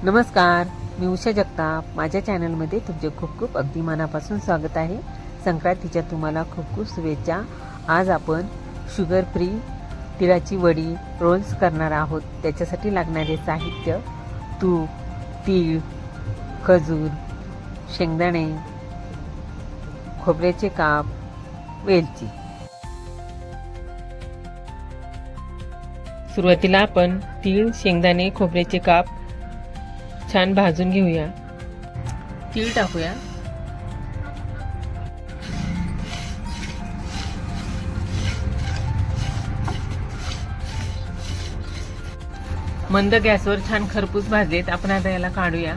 नमस्कार, मी उषा जगताप. माझ्या चॅनलमध्ये तुमचे खूप खूप अगदी मनापासून स्वागत आहे. संक्रांतीच्या तुम्हाला खूप खूप शुभेच्छा. आज आपण शुगर फ्री तिळाची वडी रोल्स करणार आहोत. त्याच्यासाठी लागणारे साहित्य: तूप, तीळ, खजूर, शेंगदाणे, खोबऱ्याचे काप, वेलची. सुरुवातीला आपण तीळ, शेंगदाणे, खोबऱ्याचे काप छान भाजून घेऊया. तीळ टाकूया. मंद गॅसवर छान खरपूस भाजलेत. आपण आता याला काढूया.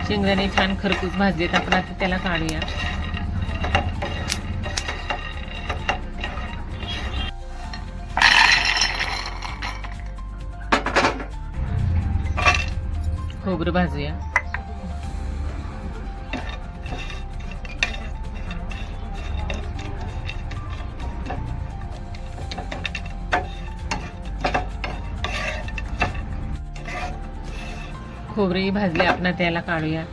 शेंगदाणे छान खरपूस भाजलेत. आपण आता त्याला काढूया. खोबरं भाजूया. खोबरेही भाजले. आपण त्याला काढूया.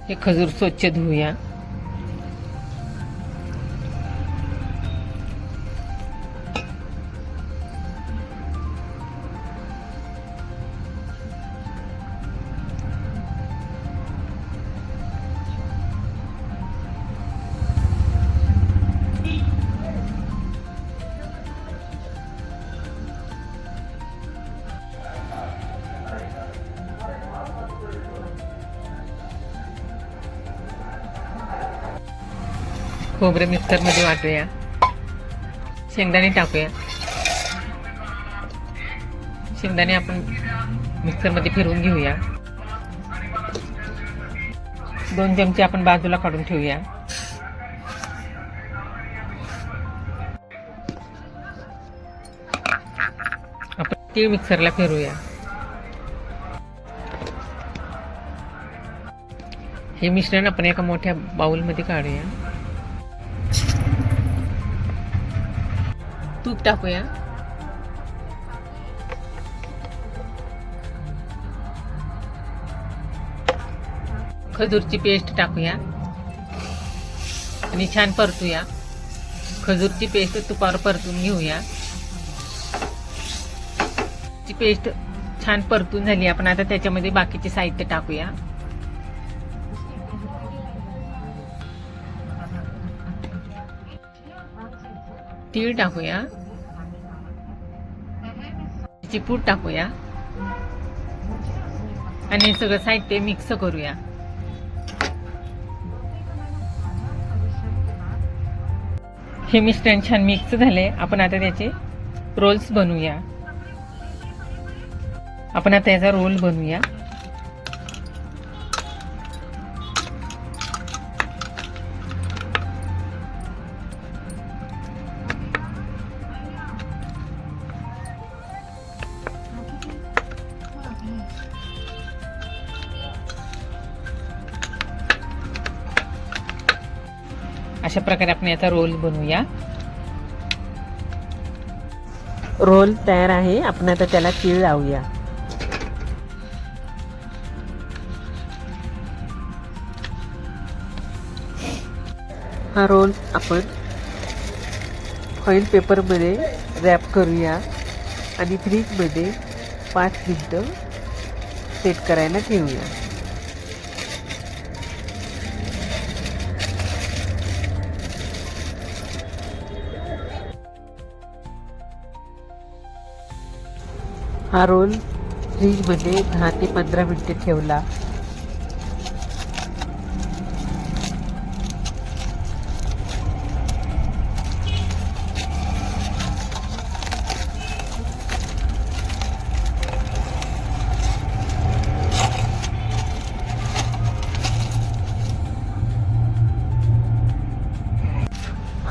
हे खजूर स्वच्छ धुवूया. खोबरे मिक्सरमध्ये वाटूया. शेंगदाणे टाकूया. शेंगदाणे आपण मिक्सरमध्ये फिरवून घेऊया. 2 चमचे आपण बाजूला काढून ठेवूया. आपण तीळ मिक्सरला फिरवूया. हे मिश्रण आपण एका मोठ्या बाउलमध्ये काढूया. तूप टाकूया. खजूरची पेस्ट टाकूया आणि छान परतूया. खजूरची पेस्ट तुपावर परतून घेऊया. ची पेस्ट छान परतून झाली. आपण आता त्याच्यामध्ये बाकीचे साहित्य टाकूया. तीळ टाकूया. ची पूड टाकूया आणि हे सगळं साहित्य मिक्स करूया. हे मिश्रण छान मिक्स झाले. आपण आता त्याचे रोल्स बनवूया. आपण आता याचा रोल बनवूया. अशा प्रकारे आपण याचा रोल बनवूया. रोल तयार आहे. आपण आता त्याला तीळ लावूया. हा रोल आपण फॉइल पेपरमध्ये रॅप करूया आणि फ्रीजमध्ये 5 मिनिटं सेट करायला ठेवूया. हा रोल फ्रीजमध्ये 10 ते 15 मिनिटे ठेवला.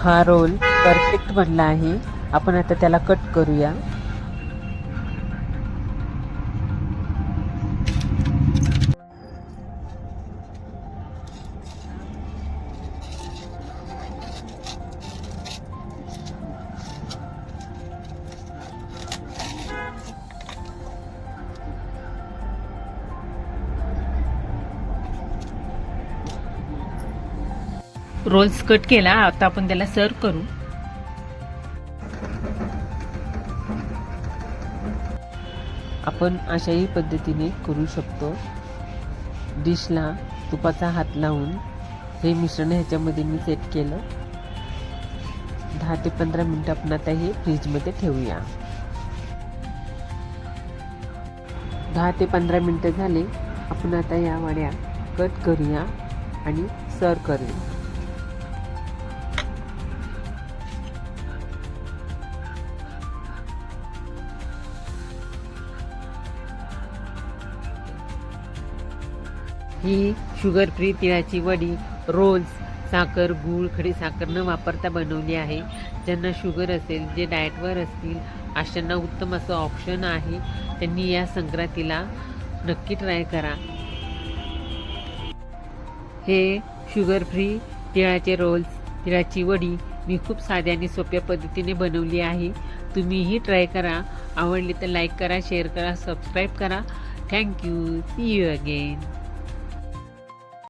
हा रोल परफेक्ट बनला आहे. आपण आता त्याला कट करूया. रोल्स कट केला. आता आपण त्याला सर्व करू. आपण अशाही पद्धतीने करू शकतो. डिशला तुपाचा हात लावून हे मिश्रण ह्याच्यामध्ये मी सेट केलं. 10 ते 15 मिनिटं आपण आता हे फ्रीजमध्ये ठेवूया. 10 ते 15 मिनिटं झाले. आपण आता या वड्या कट करूया आणि सर्व करूया. ही शुगर फ्री तिळाची वडी रोल्स साखर, गूळ, खडी साखर न वापरता बनवली आहे. ज्यांना शुगर असेल, जे डाएटवर असतील, अशांना उत्तम असं ऑप्शन आहे. त्यांनी या संक्रांतीला नक्की ट्राय करा. हे शुगर फ्री तिळाचे रोल्स, तिळाची वडी मी खूप साध्या आणि सोप्या पद्धतीने बनवली आहे. तुम्हीही ट्राय करा. आवडली तर लाईक करा, शेअर करा, सबस्क्राईब करा. थँक्यू. See you again.